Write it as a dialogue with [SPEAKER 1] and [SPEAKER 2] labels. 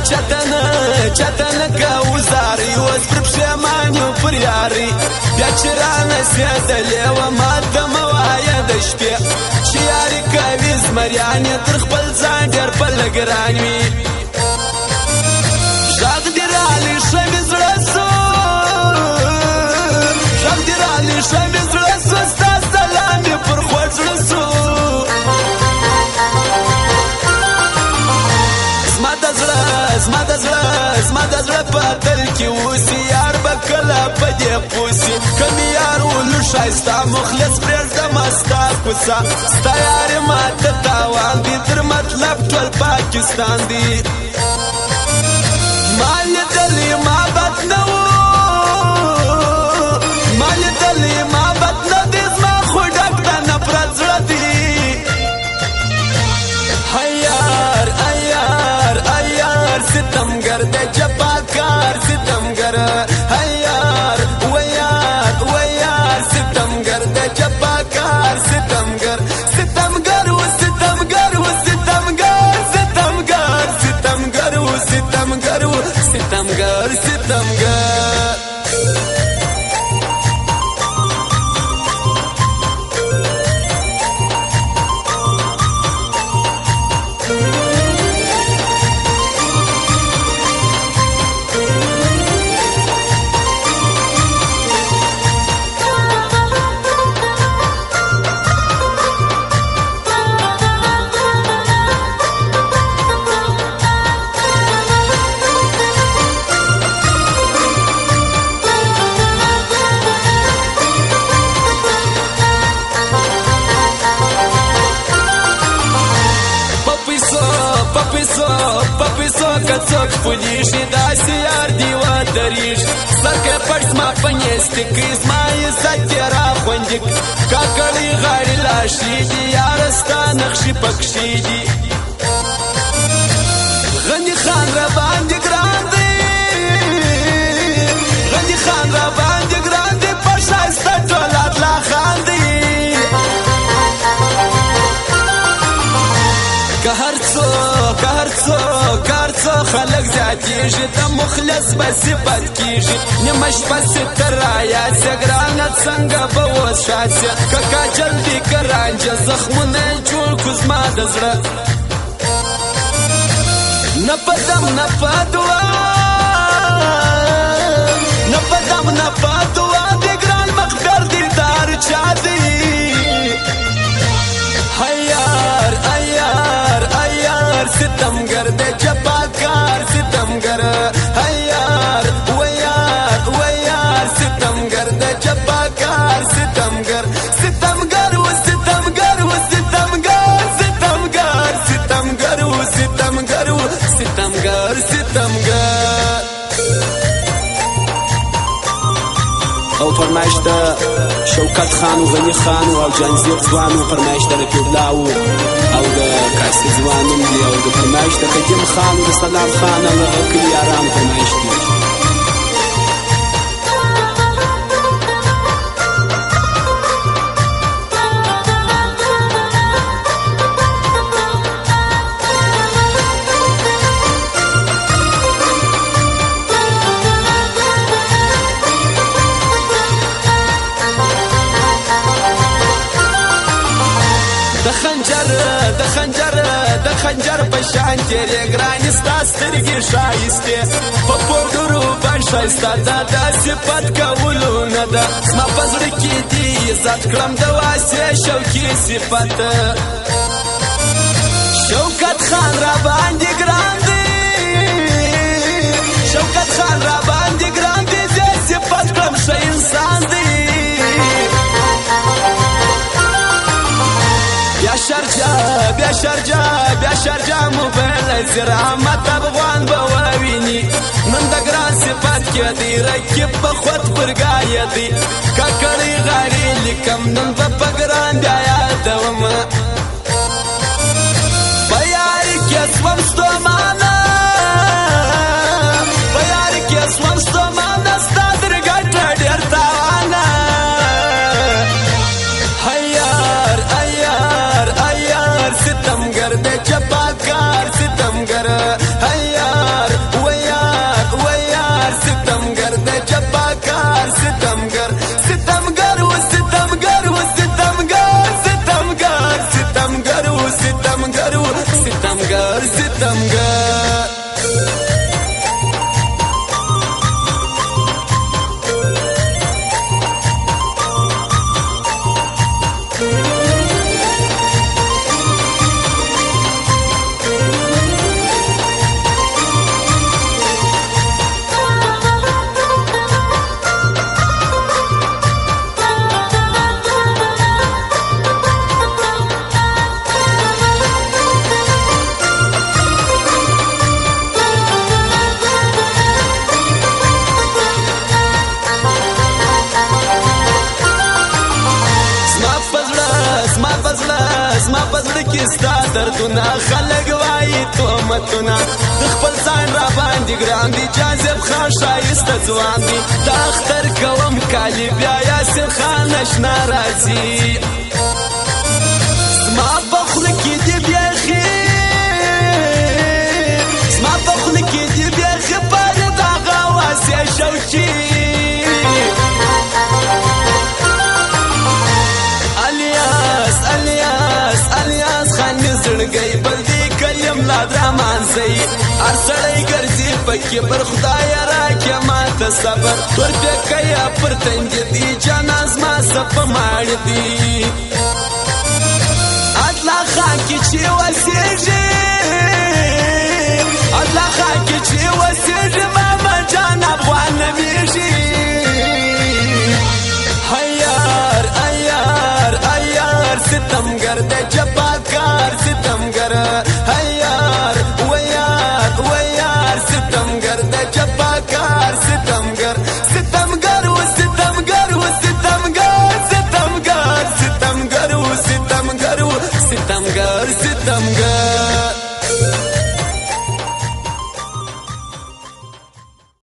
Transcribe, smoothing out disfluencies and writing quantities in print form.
[SPEAKER 1] چتنه کوزاری اوس پر پښیمان یو پر یاري بیا چې رانسېدلې وه ما ته مه وایه د شپې چې یاري کوي زمریانې تر خپل ځان ډېر په لګران وي غږ دې رالي ښه مې زړه سو غږ دې رالي ښه مې زړه سو ستا سلام مې پر خوږ زړه سو زما د زړه په تل کې اوسي یار به کله په دې پوسي که مې یار ولو ښایسته مخلص پرېږدمه ستا کوڅه ستا یارې ماته تاوان دي تر مطلب ټول پاکستان دي ما لیدلې ما بد نه و ما لیدلې ما بد نه دي زما خو ډک د نفرت زړه دي ستمگر دے جفاکار ستمگر ہے یار و یار ستمگر دے جفاکار ستمگر ستمگر و ستمگر و ستمگر ستمگر ستمگر و ستمگر و ستمگر ستمگر پپیسو که څوک پولیږي داسې یار دی ودرېږي سر که پټ زما په نیستي کې زما عزت یې راخوندي کاکړۍ غاړې لاشي دي یاره ستا نقشې پکښې دي غني خان راباندې ګران دی غني خان راباندې ګران دی په ښایسته ټولات لا خاندي که هر څو خلک زیاتېږي د مخلص به صفت کېږي نیمه شپه ستر رایاسې ګرانه څنګه به اوس شاسې که کاجل دي که رانجه زخمونه یې جوړ کړو زما د زړه نه په دم نه په دعا نه په دم نه په دعا د ګران مقدر دیدار چا دی ستمگر دے جفاکار ستمگر ہے یار و یار ستمگر دے جفاکار ستمگر ستمگر و ستمگر و ستمگر ستمگر ستمگر و ستمگر و ستمگر ستمگر
[SPEAKER 2] او فرمایش د شوکت خان و غنی خان او جنزیر ځوان و فرمایش د رفیع الله او د کاسي ځوان دی او د فرمایش د قدیم خان او د سلام خان او د کلی آرام فرمایش دی
[SPEAKER 1] د خنجر په شان تیرې ګرانې ستا سترګې ښایستې په پوډرو باندې ښایسته دا د صفت کولو نه ده زما په زړه کې دي عزت کړم د واسې شوقي صفت شوکت خان راباندې ګران دی شوکت خان راباندې ګران دی زه صفت کړم ښه انسان دی بیا شرجه موبایل زرامت افغان به وویني نن د ګران صفت کې دی رکب په خود پرګایه دی کاکړۍ غاړې لیکم نن به په ګران بیا یادوم په یاري کې سوم ستومانه په یاري کې سوم ستومانه ستا درګټه ډېر تاوانه ستمگر دے جفاکار ستمگر ہے یار کې ستا دردونه خلک وایي تهمتونه د خپل ځان را باندې ګران دي جاذب خان ښایسته ځوان دي د اختر کوم کالي بیا یاسر خان اشنا راځي زما په خوله کې دې بیخي زما په خوله کې دې بیخي پارې دغه واسې شوچي زړګی بل دی کلیم لا درمانځي هر سړی ګرځي پکې پر خدای راکې ماته صبر تور پکیا پر تندې دی جانا زما سپ ماړ دی الله خان کې چې وسېږي الله خان کې چې وسېږي ماما جان افغان نمیږي هيار هيار هيار ستمګر د جباکار ستمګر